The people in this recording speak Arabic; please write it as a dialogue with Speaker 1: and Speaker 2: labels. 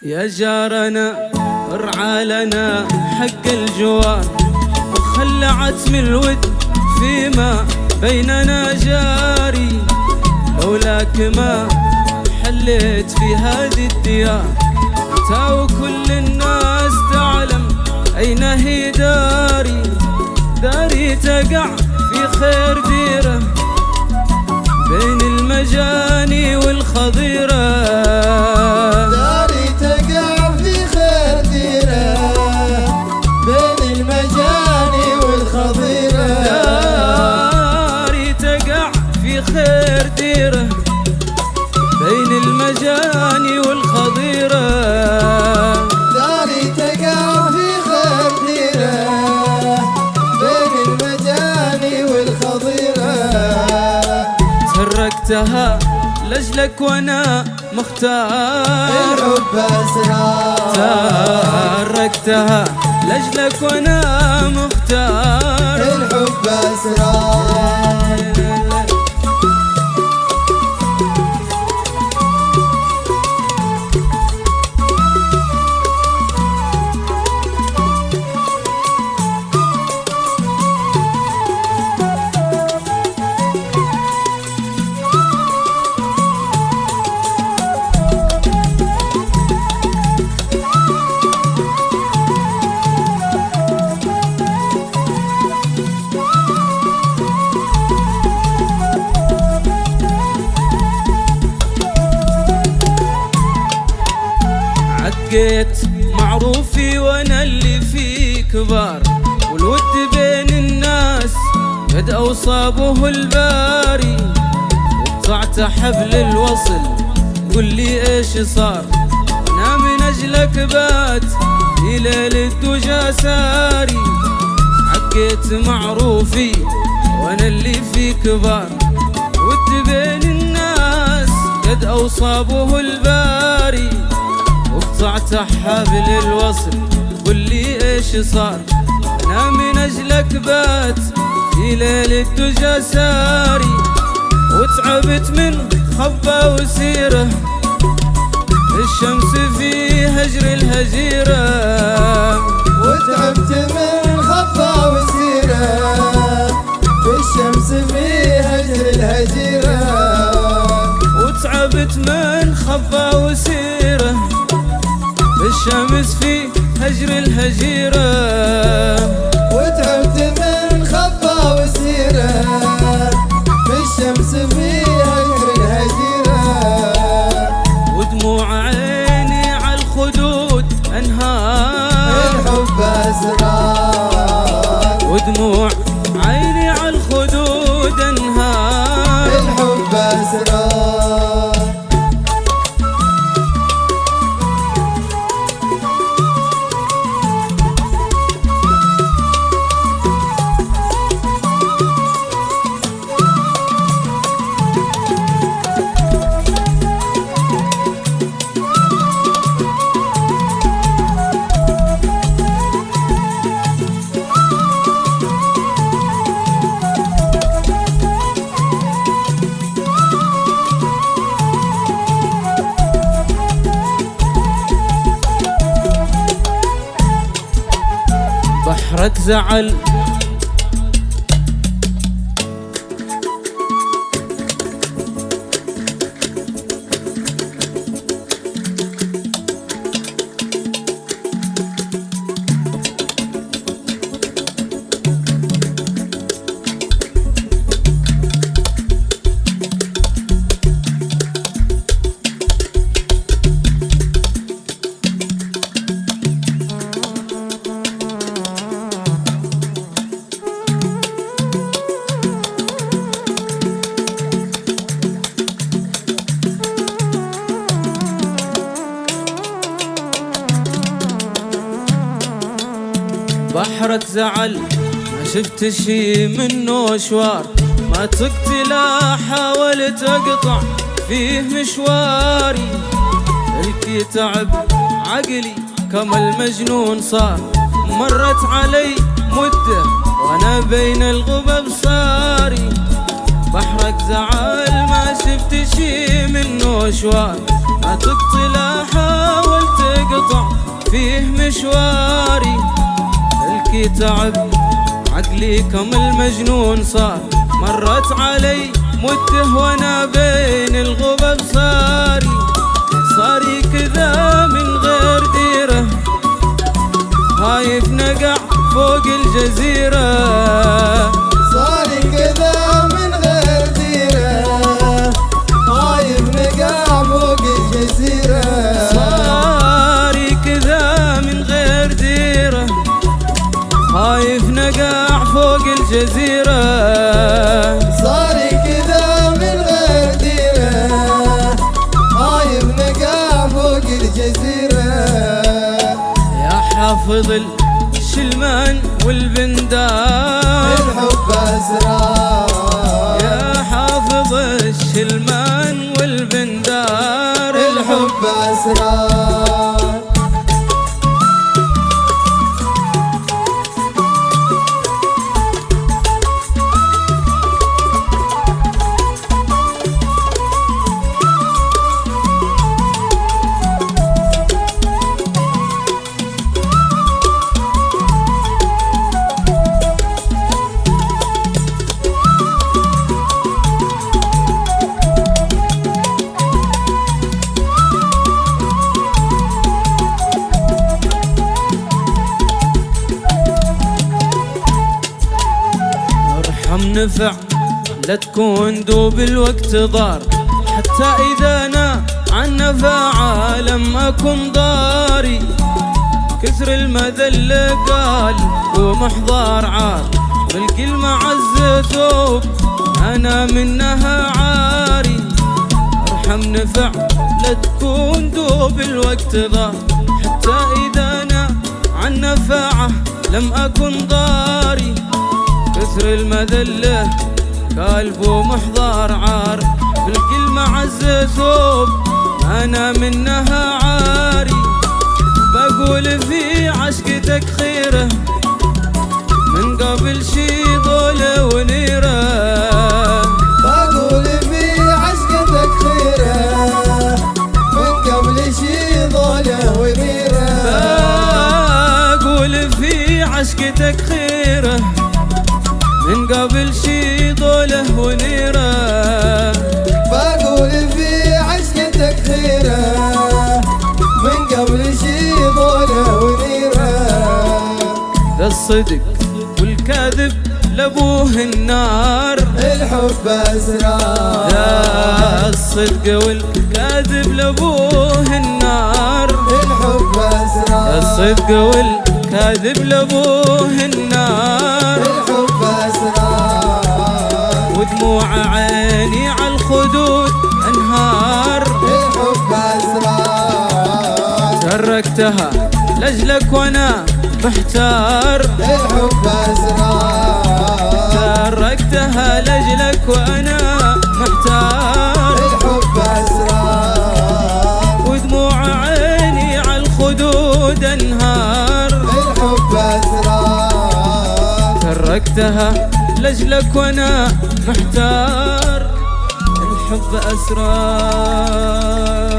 Speaker 1: يا جارنا ارعى لنا حق الجوار، وخلى عتم الود فيما بيننا جاري. لولاك ما حليت في هذه الديار، انت وكل الناس تعلم اين هي داري. داري تقع في خير ديره بين المجاني والخضيره.
Speaker 2: داري تقع في خير ديره بين المجاني والخضيره.
Speaker 1: داري تقع في خير ديره بين المجاني والخضيره.
Speaker 2: داري تقع في خير ديره بين المجاني والخضيره.
Speaker 1: تركتها لجلك وانا مختار،
Speaker 2: الحب اسرار.
Speaker 1: تركتها لجلك وانا مختار،
Speaker 2: الحب اسرار.
Speaker 1: عقيت معروفي وانا اللي فيه كبار، والود بين الناس قد اوصابه الباري. وقطعت حبل الوصل قل لي ايش صار، انا من اجلك بات في ليل الدجى ساري. عقيت معروفي وانا اللي فيه كبار، ود بين الناس قد اوصابه الباري. وقطعت حبل الوصل قل لي ايش صار، انا من اجلك بات في ليل الدجى ساري. وتعبت من خبة وسيرة الشمس في هجر الهجيرة.
Speaker 2: وتعبت من خبة وسيرة الشمس في هجر الهجيرة.
Speaker 1: وتعبت من خبة وسيرة الشمس في هجر الهجيرة.
Speaker 2: وتعبت من خبة وسيرة الشمس في هجر الهجيرة.
Speaker 1: ودموع عيني على الخدود انهار،
Speaker 2: الحب اسرار.
Speaker 1: ودموع عيني على الخدود انهار.
Speaker 2: الحب اسرار.
Speaker 1: بحرك زعل بحرك زعل ما شفت شي منه شوار، ما تقتله حاولت اقطع فيه مشواري. الكي تعب عقلي كما المجنون صار، مرت علي مدة وانا بين الغبب صاري. بحرك زعل ما شفت شي منه شوار، ما تقتله حاولت فيه مشواري. الكي تعب عقلي كم المجنون صار، مرت علي مده وانا بين الغبب صاري كذا من غير ديره، خايف نقع فوق الجزيرة.
Speaker 2: صاري كذا من غير ديره، خايف نقع فوق الجزيرة.
Speaker 1: صاري كذا من غير ديره، خايف نقع فوق الجزيرة.
Speaker 2: صاري كذا من غير ديره، خايف نقع فوق الجزيرة.
Speaker 1: يا حافظ الشلمان والبندار،
Speaker 2: الحب أسرار.
Speaker 1: يا حافظ الشلمان والبندار،
Speaker 2: الحب أسرار.
Speaker 1: نفع لا تكون دوب الوقت ضار، حتى إذا أنا عن نفاعة لم أكن ضاري. كثر المذل قال ومحضار عار، بالكلمة عز ثوب أنا منها عاري. ارحم نفع لا تكون دوب الوقت ضار، حتى إذا أنا عن نفاعة لم أكن ضاري. كثر المذلة قلب ومحضار عار، بالكلمة عز ثوب أنا منها عاري. بقول في عشقتك خيرة من قبل شي ضولة ونيرة.
Speaker 2: بقول في عشقتك خيرة من قبل شي ضولة ونيرة.
Speaker 1: بقول في عشقتك خيرة من قبل شي ضوله ونيرة.
Speaker 2: بقول في عشقتك خيرة من قبل شي ضوله ونيرة.
Speaker 1: ذا الصدق والكاذب لابوه النار،
Speaker 2: الحب أسرار.
Speaker 1: ذا الصدق والكاذب لابوه النار،
Speaker 2: الحب أسرار.
Speaker 1: ذا الصدق والكاذب لابوه النار.
Speaker 2: الحب أسرار.
Speaker 1: ودموع عيني عالخدود انهار،
Speaker 2: الحب أسرار.
Speaker 1: تركتها لأجلك وانا محتار.
Speaker 2: الحب أسرار.
Speaker 1: تركتها لأجلك وانا محتار.
Speaker 2: الحب أسرار.
Speaker 1: ودموع عيني عالخدود انهار،
Speaker 2: الحب أسرار.
Speaker 1: تركتها لأجلك وانا محتار. الحب أسرار.